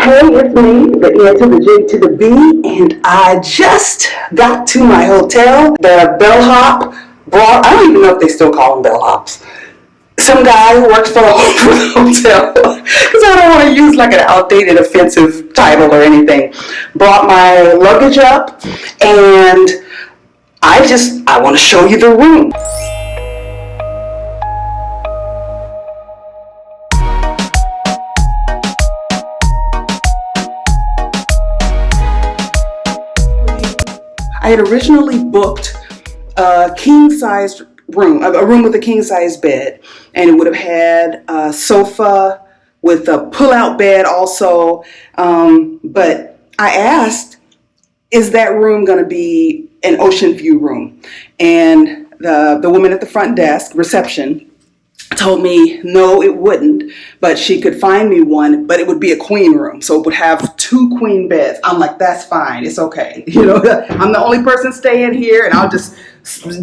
Hey, it's me, the E to the J to the B, and I just got to my hotel. The bellhop brought, I don't even know if they still call them bellhops. Some guy who works for the hotel, because I don't want to use like an outdated, offensive title or anything, brought my luggage up, and I want to show you the room. I had originally booked a king-sized room, a room with a king-size bed, and it would have had a sofa with a pull-out bed also. But I asked, is that room going to be an ocean view room? And the woman at the front desk, reception, told me no, it wouldn't, but she could find me one, but it would be a queen room, so it would have 2 queen beds. I'm like, that's fine, it's okay. You know, I'm the only person staying here, and I'll just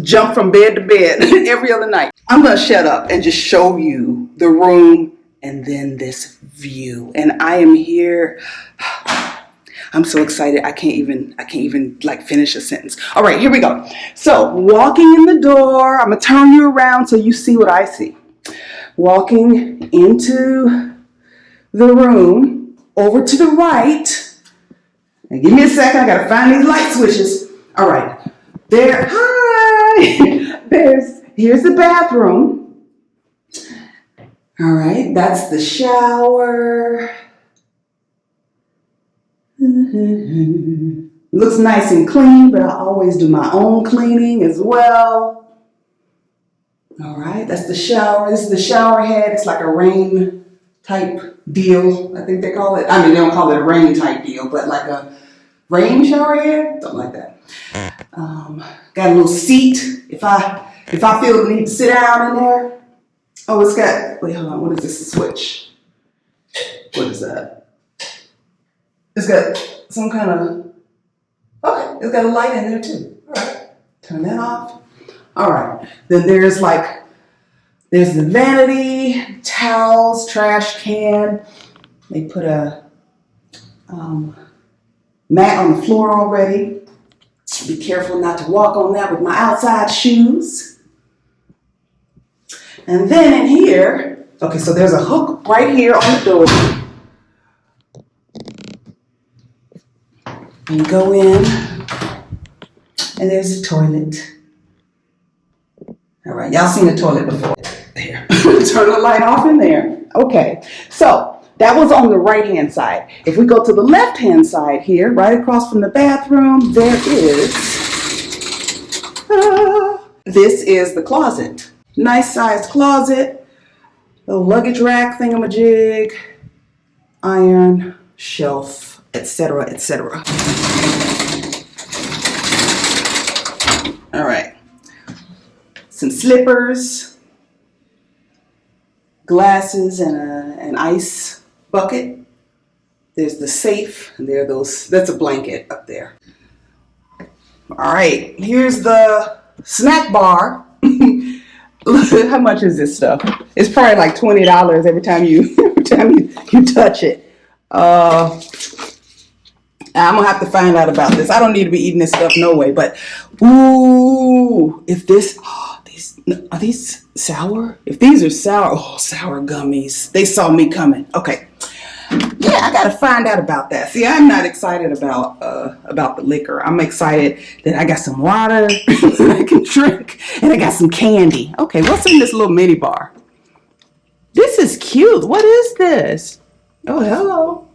jump from bed to bed every other night. I'm gonna shut up and just show you the room and then this view. And I am here. I'm so excited. I can't even like finish a sentence. All right, here we go. So walking in the door, I'm gonna turn you around so you see what I see. Walking into the room, over to the right. Now give me a second, I gotta find these light switches. All right, there, hi. Here's the bathroom. All right, that's the shower. Looks nice and clean, but I always do my own cleaning as well. All right, that's the shower. This is the shower head. It's like a rain type deal, I think they call it. I mean, they don't call it a rain type deal, but like a rain shower head, something like that. Got a little seat if I feel the need to sit down in there. Oh, it's got, wait, hold on, what is this, a switch? What is that? It's got some kind of, okay, it's got a light in there too. All right, turn that off. All right, then there's the vanity, towels, trash can. They put a mat on the floor already. Be careful not to walk on that with my outside shoes. And then in here, okay, so there's a hook right here on the door. And you go in, and there's the toilet. All right, y'all seen the toilet before. There. Turn the light off in there. Okay, so that was on the right-hand side. If we go to the left-hand side here, right across from the bathroom, there is, this is the closet. Nice sized closet, little luggage rack thingamajig, iron, shelf, etc., etc. All right. Some slippers, glasses, and an ice bucket. There's the safe, and there are those, that's a blanket up there. All right, here's the snack bar. How much is this stuff? It's probably like $20 every time you touch it. I'm gonna have to find out about this. I don't need to be eating this stuff no way, but ooh, if this, are these sour? If these are sour, oh, sour gummies. They saw me coming. Okay. Yeah, I gotta find out about that. See, I'm not excited about the liquor. I'm excited that I got some water I can drink, and I got some candy. Okay, what's in this little mini bar? This is cute. What is this? Oh, hello.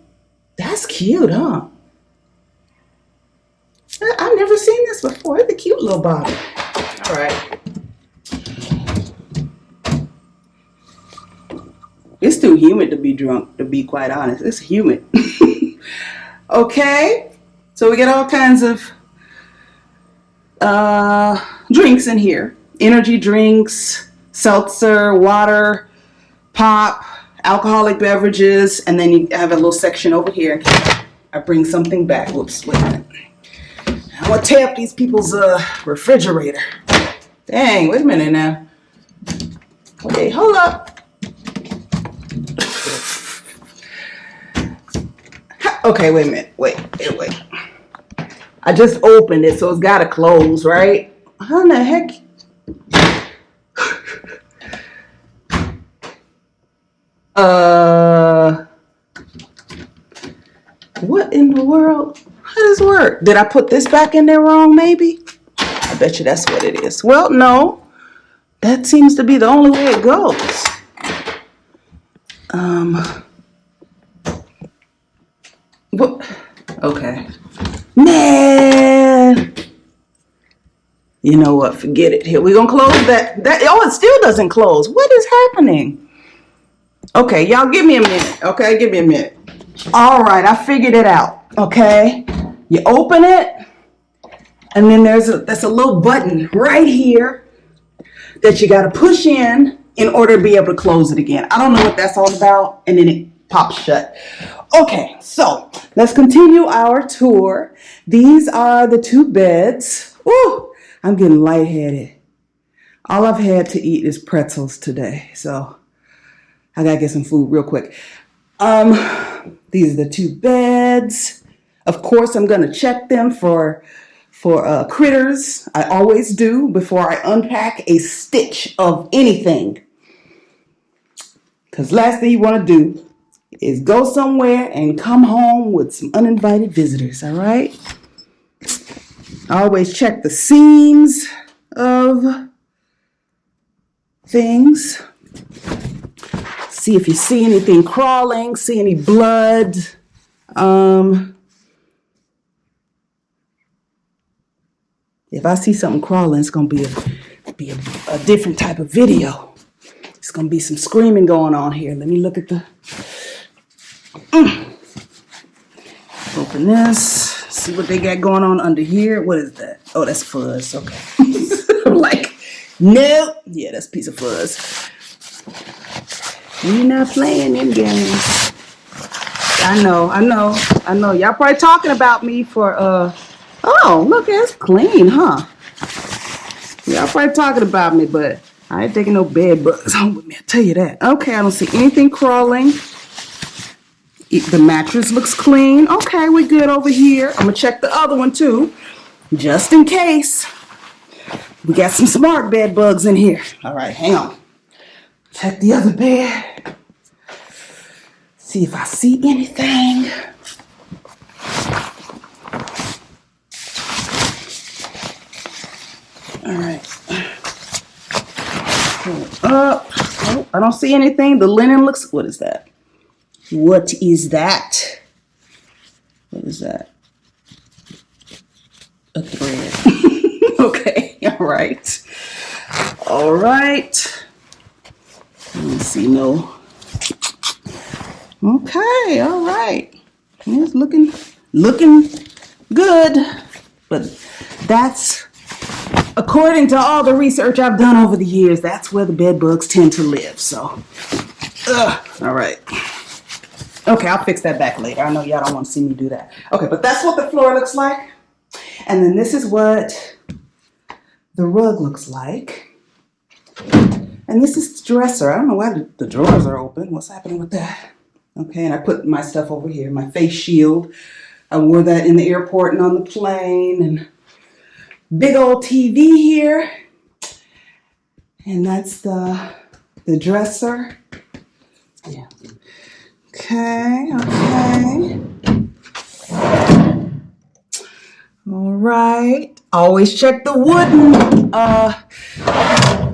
That's cute, huh? I've never seen this before. It's a cute little bottle. All right. It's too humid to be drunk, to be quite honest. It's humid. Okay. So we get all kinds of drinks in here. Energy drinks, seltzer, water, pop, alcoholic beverages, and then you have a little section over here in case I bring something back. Whoops, wait a minute. I'm gonna tear up these people's refrigerator. Dang, wait a minute now. Okay, hold up. Okay, wait a minute. Wait. I just opened it, so it's got to close, right? How in the heck? What in the world? How does this work? Did I put this back in there wrong, maybe? I bet you that's what it is. Well, no. That seems to be the only way it goes. What? Okay. Man. You know what? Forget it. Here, we're going to close that. Oh, it still doesn't close. What is happening? Okay, y'all give me a minute. Okay, give me a minute. All right, I figured it out. Okay. You open it, and then there's a little button right here that you got to push in order to be able to close it again. I don't know what that's all about, and then it pops shut. Okay, so let's continue our tour. These are the 2 beds. Ooh, I'm getting lightheaded. All I've had to eat is pretzels today, so I gotta get some food real quick. These are the 2 beds. Of course, I'm gonna check them for critters. I always do before I unpack a stitch of anything. Because last thing you want to do is go somewhere and come home with some uninvited visitors, all right? Always check the seams of things. See if you see anything crawling, see any blood. If I see something crawling, it's going to be a different type of video. It's going to be some screaming going on here. Let me look at the... Open this. See what they got going on under here. What is that? Oh, that's fuzz. Okay. I'm like, nope. Yeah, that's a piece of fuzz. We're not playing them games. I know. Y'all probably talking about me for, oh, look, it's clean, huh? Y'all probably talking about me, but I ain't taking no bed bugs home with me, I'll tell you that. Okay, I don't see anything crawling. The mattress looks clean. Okay, we're good over here. I'm gonna check the other one too, just in case. We got some smart bed bugs in here. All right, hang on. Check the other bed. See if I see anything. All right. Pull up. Oh, I don't see anything. The linen looks, what is that? What is that? What is that? A thread. Okay, all right. All right. Let's see, no. Okay, all right. It's looking good. But that's, according to all the research I've done over the years, that's where the bed bugs tend to live. So, all right. Okay, I'll fix that back later. I know y'all don't want to see me do that. Okay, but that's what the floor looks like. And then this is what the rug looks like. And this is the dresser. I don't know why the drawers are open. What's happening with that? Okay, and I put my stuff over here, my face shield. I wore that in the airport and on the plane. And big old TV here. And that's the dresser. Yeah. Okay. All right. Always check the wooden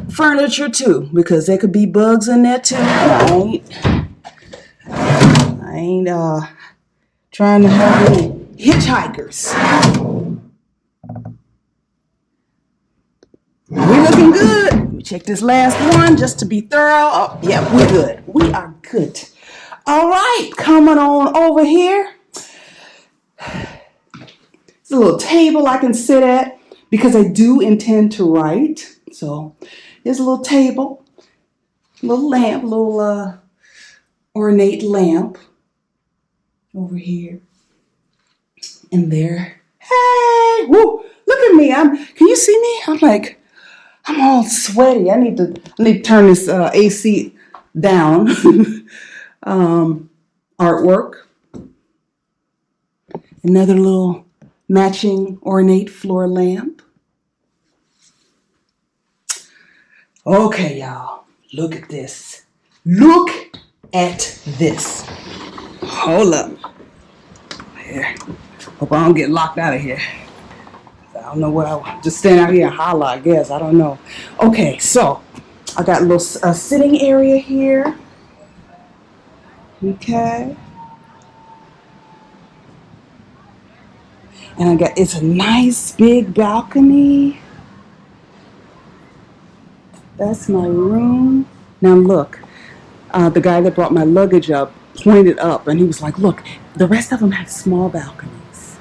furniture too, because there could be bugs in there too. I ain't trying to have any hitchhikers. We're looking good. Let me check this last one just to be thorough. Oh, yeah, we're good. We are good. All right, coming on over here. It's a little table I can sit at because I do intend to write. So there's a little table, little lamp, little ornate lamp over here. And there. Hey, woo, look at me. Can you see me? I'm all sweaty. I need to turn this AC down. Artwork. Another little matching ornate floor lamp. Okay, y'all, look at this. Look at this. Hold up. Here. Hope I don't get locked out of here. I don't know what I just stand out here and holler, I guess. I don't know. Okay, so I got a little sitting area here. Okay. And it's a nice big balcony. That's my room. Now look, the guy that brought my luggage up pointed up and he was like, look, the rest of them have small balconies.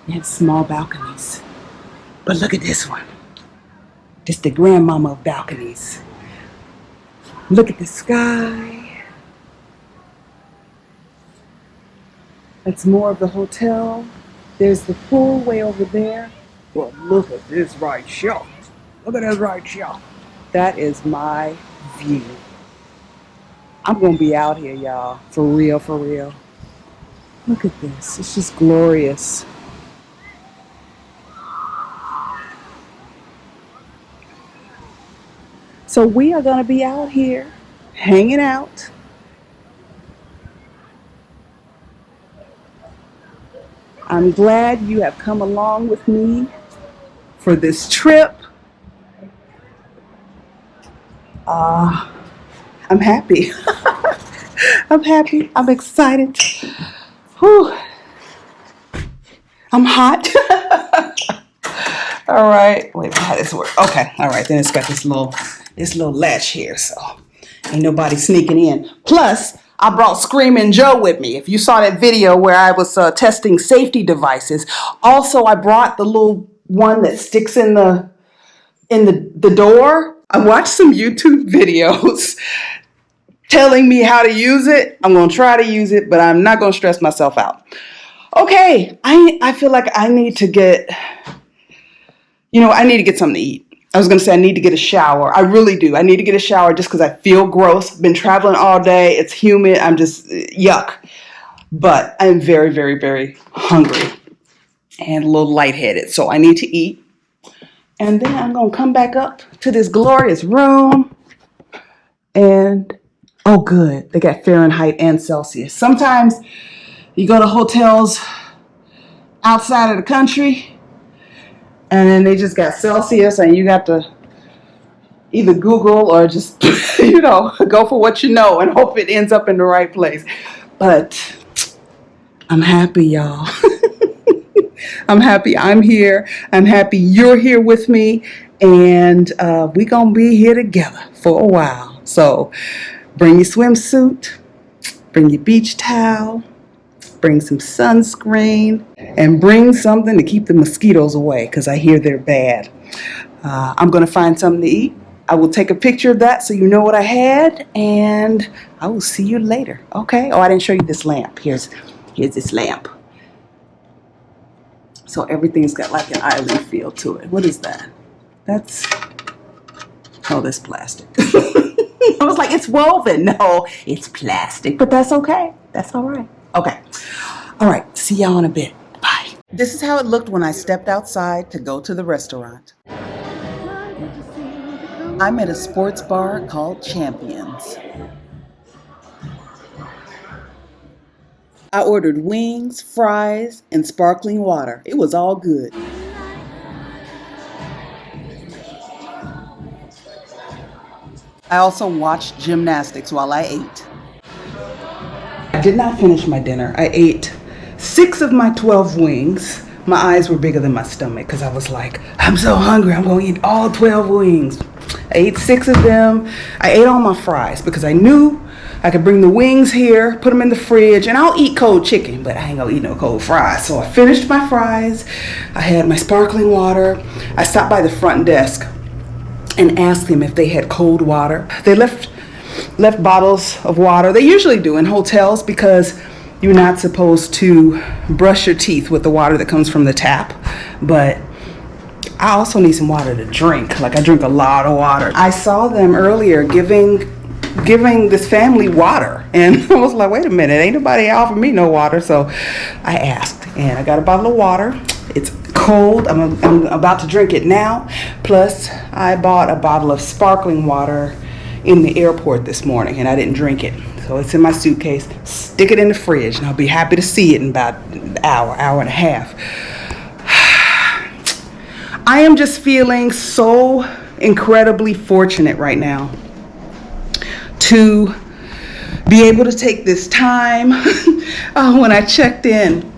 They have small balconies. But look at this one. This the grandmama of balconies. Look at the sky. That's more of the hotel. There's the pool way over there. Well, look at this right here. Look at this right here. That is my view. I'm going to be out here, y'all. For real, for real. Look at this. It's just glorious. So we are going to be out here hanging out. I'm glad you have come along with me for this trip. I'm happy. I'm happy. I'm excited. Whew. I'm hot. All right. Wait, how does this work? Okay. All right. Then it's got this little latch here, so ain't nobody sneaking in. Plus, I brought Screaming Joe with me. If you saw that video where I was testing safety devices, also I brought the little one that sticks in the door. I watched some YouTube videos telling me how to use it. I'm going to try to use it, but I'm not going to stress myself out. Okay, I feel like I need to get, I need to get something to eat. I was going to say I need to get a shower. I really do. I need to get a shower just because I feel gross. I've been traveling all day. It's humid. I'm just yuck. But I'm very, very, very hungry and a little lightheaded. So I need to eat. And then I'm going to come back up to this glorious room. And, oh, good. They got Fahrenheit and Celsius. Sometimes you go to hotels outside of the country and then they just got Celsius and you got to either Google or just, go for what you know and hope it ends up in the right place. But I'm happy, y'all. I'm happy I'm here. I'm happy you're here with me. And we're going to be here together for a while. So bring your swimsuit, bring your beach towel, bring some sunscreen, and bring something to keep the mosquitoes away because I hear they're bad. I'm going to find something to eat. I will take a picture of that so you know what I had, and I will see you later, okay? Oh, I didn't show you this lamp. Here's this lamp. So everything's got like an island feel to it. What is that? That's plastic. I was like, it's woven. No, it's plastic, but that's okay. That's all right. Okay. All right. See y'all in a bit. Bye. This is how it looked when I stepped outside to go to the restaurant. I'm at a sports bar called Champions. I ordered wings, fries, and sparkling water. It was all good. I also watched gymnastics while I ate. I did not finish my dinner. I ate 6 of my 12 wings. My eyes were bigger than my stomach because I was like, I'm so hungry. I'm going to eat all 12 wings. I ate 6 of them. I ate all my fries because I knew I could bring the wings here, put them in the fridge, and I'll eat cold chicken, but I ain't gonna eat no cold fries. So I finished my fries. I had my sparkling water. I stopped by the front desk and asked them if they had cold water. They left bottles of water. They usually do in hotels because you're not supposed to brush your teeth with the water that comes from the tap. But I also need some water to drink. Like I drink a lot of water. I saw them earlier giving giving this family water. And I was like, wait a minute, ain't nobody offered me no water. So I asked, and I got a bottle of water. It's cold. I'm about to drink it now. Plus, I bought a bottle of sparkling water in the airport this morning, and I didn't drink it. So it's in my suitcase. Stick it in the fridge, and I'll be happy to see it in about an hour and a half. I am just feeling so incredibly fortunate right now to be able to take this time. When I checked in,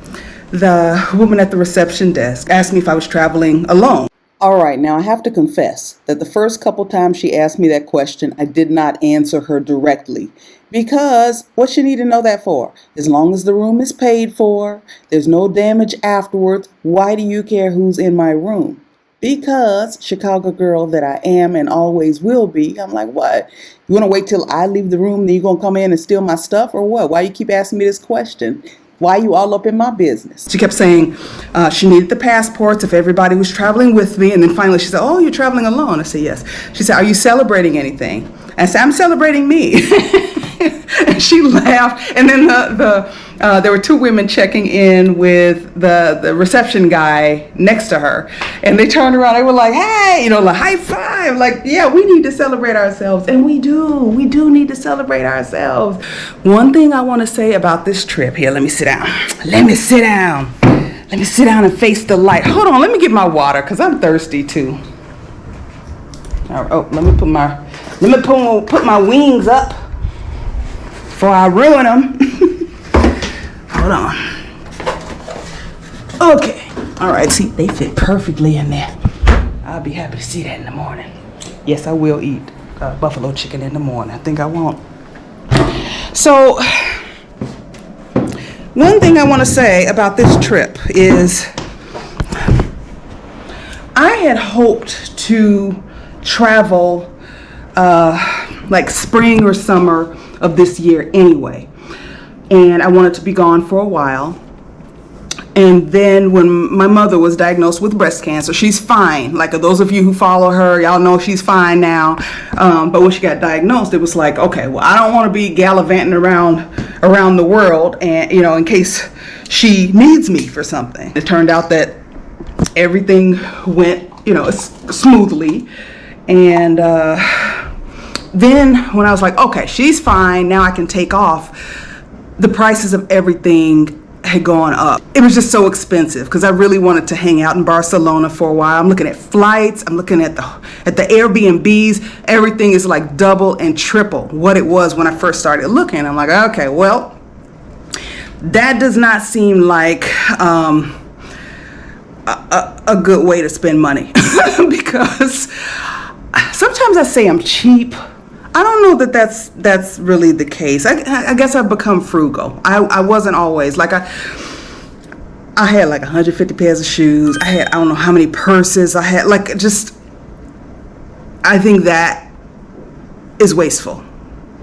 the woman at the reception desk asked me if I was traveling alone. All right, now I have to confess that the first couple times she asked me that question, I did not answer her directly. Because what you need to know that for? As long as the room is paid for, there's no damage afterwards, why do you care who's in my room? Because Chicago girl that I am and always will be, I'm like, what? You want to wait till I leave the room, then you're going to come in and steal my stuff, or what? Why you keep asking me this question? Why you all up in my business? She kept saying she needed the passports if everybody was traveling with me. And then finally she said, oh, you're traveling alone? I said, yes. She said, are you celebrating anything? I said, I'm celebrating me. And she laughed. And then there were two women checking in with the reception guy next to her. And they turned around. They were like, hey, like high five. Like, yeah, we need to celebrate ourselves. And we do need to celebrate ourselves. One thing I want to say about this trip here. Let me sit down. Let me sit down and face the light. Hold on. Let me get my water because I'm thirsty too. Oh, let me put my wings up before I ruin them. Hold on. Okay. All right. See, they fit perfectly in there. I'll be happy to see that in the morning. Yes, I will eat buffalo chicken in the morning. I think I won't. So, one thing I want to say about this trip is I had hoped to travel like spring or summer of this year anyway, and I wanted to be gone for a while. And then when my mother was diagnosed with breast cancer, she's fine. Like those of you who follow her, y'all know she's fine now. But when she got diagnosed, it was like, okay, well, I don't want to be gallivanting around the world, and in case she needs me for something. It turned out that everything went, smoothly. And then when I was like, okay, she's fine, now I can take off, the prices of everything had gone up. It was just so expensive because I really wanted to hang out in Barcelona for a while. I'm looking at flights, I'm looking at the Airbnbs. Everything is like double and triple what it was when I first started looking. I'm like, okay, well, that does not seem like a good way to spend money because sometimes I say I'm cheap. I don't know that that's really the case. I guess I've become frugal. I wasn't always. Like I had like 150 pairs of shoes. I had I don't know how many purses. I had I think that is wasteful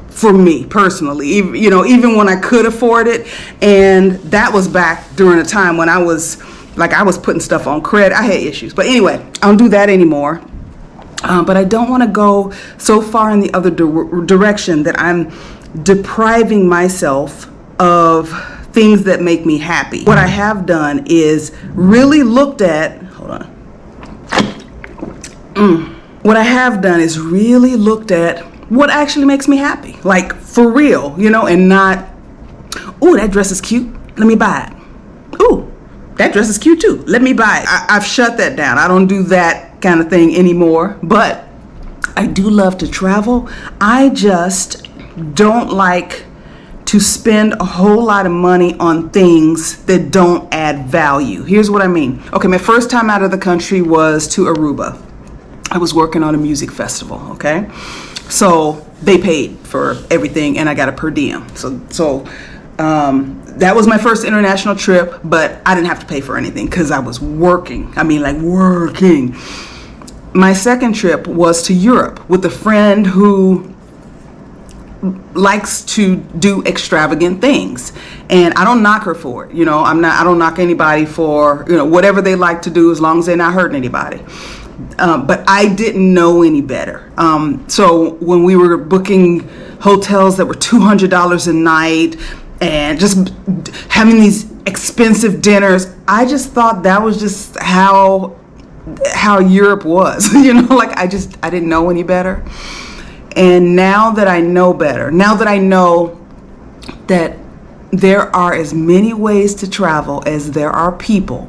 for me personally. Even when I could afford it, and that was back during a time when I was putting stuff on credit. I had issues. But anyway, I don't do that anymore. But I don't want to go so far in the other direction that I'm depriving myself of things that make me happy. What I have done is really looked at, what I have done is really looked at what actually makes me happy. Like for real, and not, ooh, that dress is cute, let me buy it. Ooh, that dress is cute too, let me buy it. I've shut that down. I don't do that kind of thing anymore, but I do love to travel. I just don't like to spend a whole lot of money on things that don't add value. Here's what I mean. Okay, my first time out of the country was to Aruba. I was working on a music festival, okay? So they paid for everything and I got a per diem. So that was my first international trip, but I didn't have to pay for anything because I was working. I mean, like working. My second trip was to Europe with a friend who likes to do extravagant things, and I don't knock her for it. I don't knock anybody for whatever they like to do as long as they're not hurting anybody. But I didn't know any better. So when we were booking hotels that were $200 a night and just having these expensive dinners, I just thought that was just how Europe was. Like I didn't know any better. And now that I know better, now that I know that there are as many ways to travel as there are people,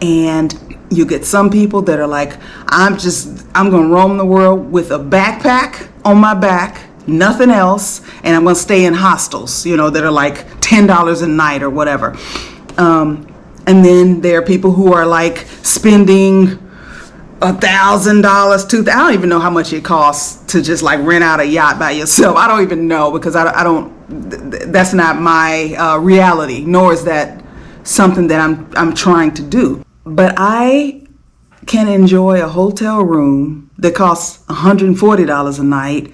and you get some people that are like, I'm going to roam the world with a backpack on my back, nothing else, and I'm going to stay in hostels, that are like $10 a night or whatever. And then there are people who are like spending $1,000, $2,000. I don't even know how much it costs to just like rent out a yacht by yourself. I don't even know, because I don't. That's not my reality, nor is that something that I'm trying to do. But I can enjoy a hotel room that costs $140 a night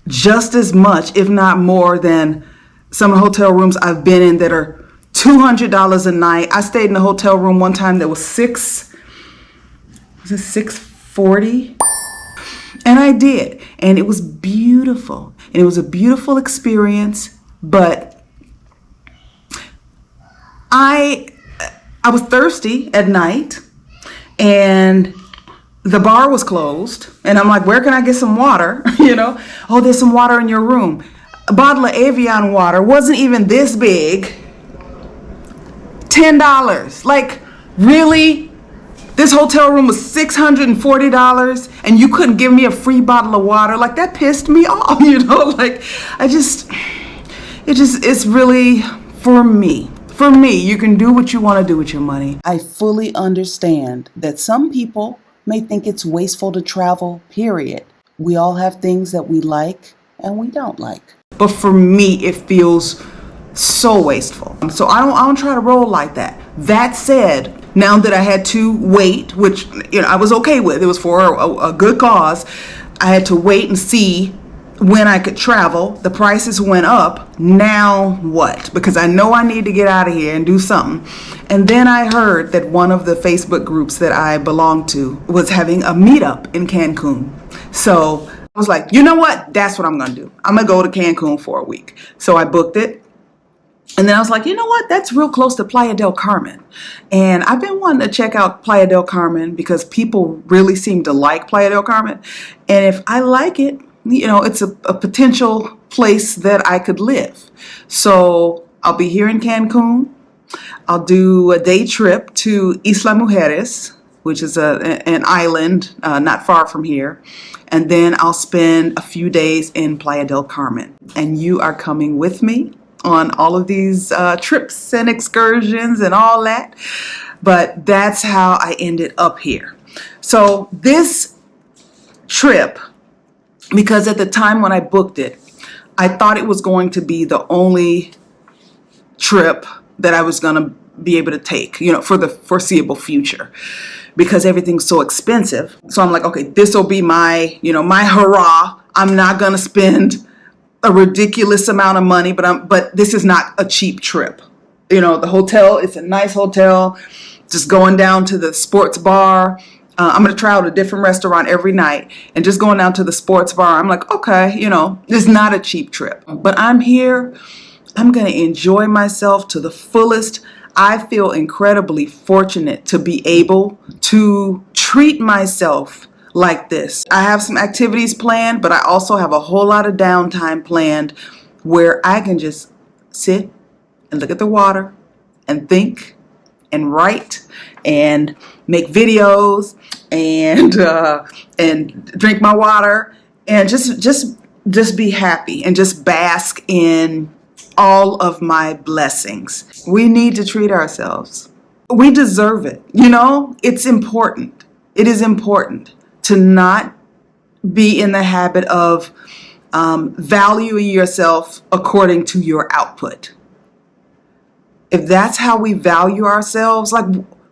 just as much, if not more, than some of the hotel rooms I've been in that are $200 a night. I stayed in a hotel room one time that was $640? And I did. And it was beautiful. And it was a beautiful experience. But I was thirsty at night, and the bar was closed. And I'm like, where can I get some water? Oh, there's some water in your room. A bottle of Evian water wasn't even this big. $10. Like, really? This hotel room was $640 and you couldn't give me a free bottle of water? Like, that pissed me off, Like, it's really for me. For me, you can do what you want to do with your money. I fully understand that some people may think it's wasteful to travel, period. We all have things that we like and we don't like. But for me, it feels so wasteful. So I don't try to roll like that. That said, now that I had to wait, which I was okay with, it was for a good cause, I had to wait and see when I could travel. The prices went up. Now what? Because I know I need to get out of here and do something. And then I heard that one of the Facebook groups that I belong to was having a meetup in Cancun. So I was like, you know what? That's what I'm going to do. I'm going to go to Cancun for a week. So I booked it. And then I was like, you know what? That's real close to Playa del Carmen. And I've been wanting to check out Playa del Carmen because people really seem to like Playa del Carmen. And if I like it, it's a potential place that I could live. So I'll be here in Cancun. I'll do a day trip to Isla Mujeres, which is an island not far from here. And then I'll spend a few days in Playa del Carmen. And you are coming with me on all of these trips and excursions and all that. But that's how I ended up here. So this trip, because at the time when I booked it, I thought it was going to be the only trip that I was going to be able to take, for the foreseeable future, because everything's so expensive. So I'm like, okay, this will be my, my hurrah. I'm not going to spend a ridiculous amount of money, but this is not a cheap trip. The hotel, it's a nice hotel, just going down to the sports bar. I'm going to try out a different restaurant every night, and just going down to the sports bar, I'm like, okay, it's not a cheap trip, but I'm here. I'm going to enjoy myself to the fullest. I feel incredibly fortunate to be able to treat myself like this. I have some activities planned, but I also have a whole lot of downtime planned where I can just sit and look at the water and think and write and make videos and drink my water and just be happy and just bask in all of my blessings. We need to treat ourselves. We deserve it. It's important. It is important to not be in the habit of valuing yourself according to your output. If that's how we value ourselves, like,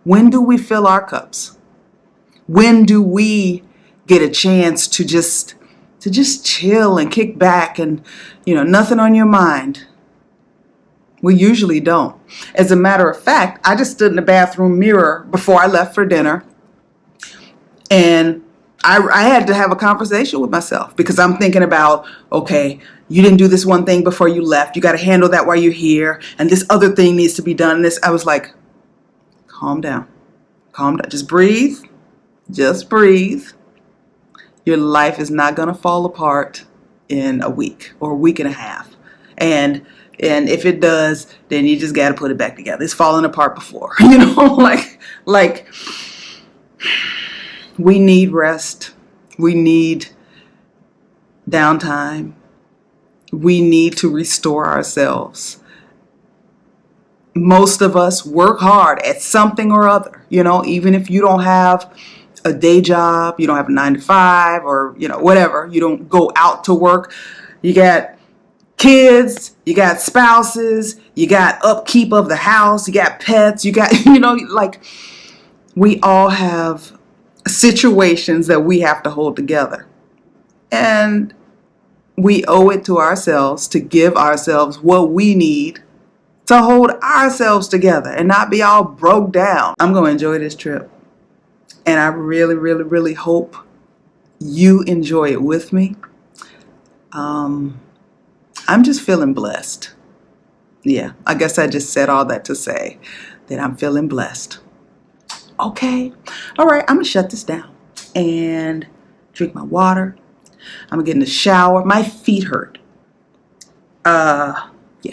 when do we fill our cups? When do we get a chance to just chill and kick back and, nothing on your mind? We usually don't. As a matter of fact, I just stood in the bathroom mirror before I left for dinner, And I had to have a conversation with myself because I'm thinking about, okay, you didn't do this one thing before you left. You got to handle that while you're here. And this other thing needs to be done. And this, I was like, calm down. Calm down. Just breathe. Just breathe. Your life is not going to fall apart in a week or a week and a half. And if it does, then you just got to put it back together. It's fallen apart before, you know, like we need rest. We need downtime. We need to restore ourselves. Most of us work hard at something or other, you know, even if you don't have a day job, you don't have a 9 to 5 or, you know, whatever. You don't go out to work. You got kids, you got spouses, you got upkeep of the house, you got pets, you got, you know, like we all have situations that we have to hold together. And we owe it to ourselves to give ourselves what we need to hold ourselves together and not be all broke down. I'm going to enjoy this trip. And I really, really, really hope you enjoy it with me. I'm just feeling blessed. Yeah, I guess I just said all that to say that I'm feeling blessed. Okay. All right, I'm going to shut this down and drink my water. I'm going to get in the shower. My feet hurt. Yeah,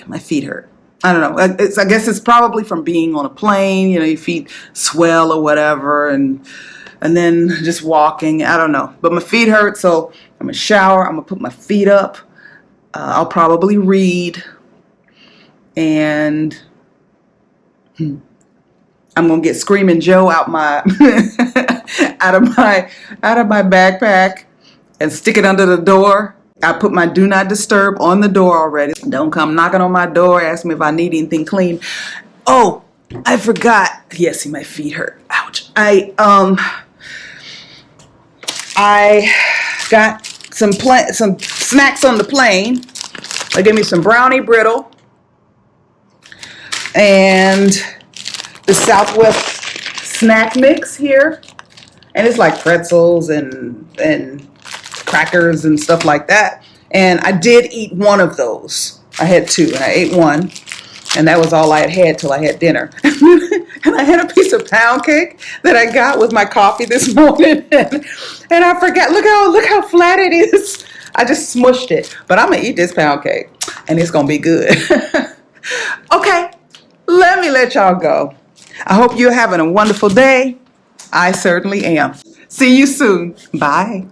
my feet hurt. I don't know. I guess it's probably from being on a plane. You know, your feet swell or whatever, and then just walking. I don't know. But my feet hurt, so I'm going to shower. I'm going to put my feet up. I'll probably read. And I'm going to get Screaming Joe out my out of my backpack and stick it under the door. I put my do not disturb on the door already. Don't come knocking on my door, ask me if I need anything clean. Oh, I forgot. Yeah, see, my feet hurt. Ouch. I got some snacks on the plane. They gave me some brownie brittle and the Southwest snack mix here. And it's like pretzels and crackers and stuff like that. And I did eat one of those. I had two and I ate one. And that was all I had till I had dinner. And I had a piece of pound cake that I got with my coffee this morning. And I forgot, look how flat it is. I just smushed it. But I'm going to eat this pound cake and it's going to be good. Okay, let me let y'all go. I hope you're having a wonderful day. I certainly am. See you soon. Bye.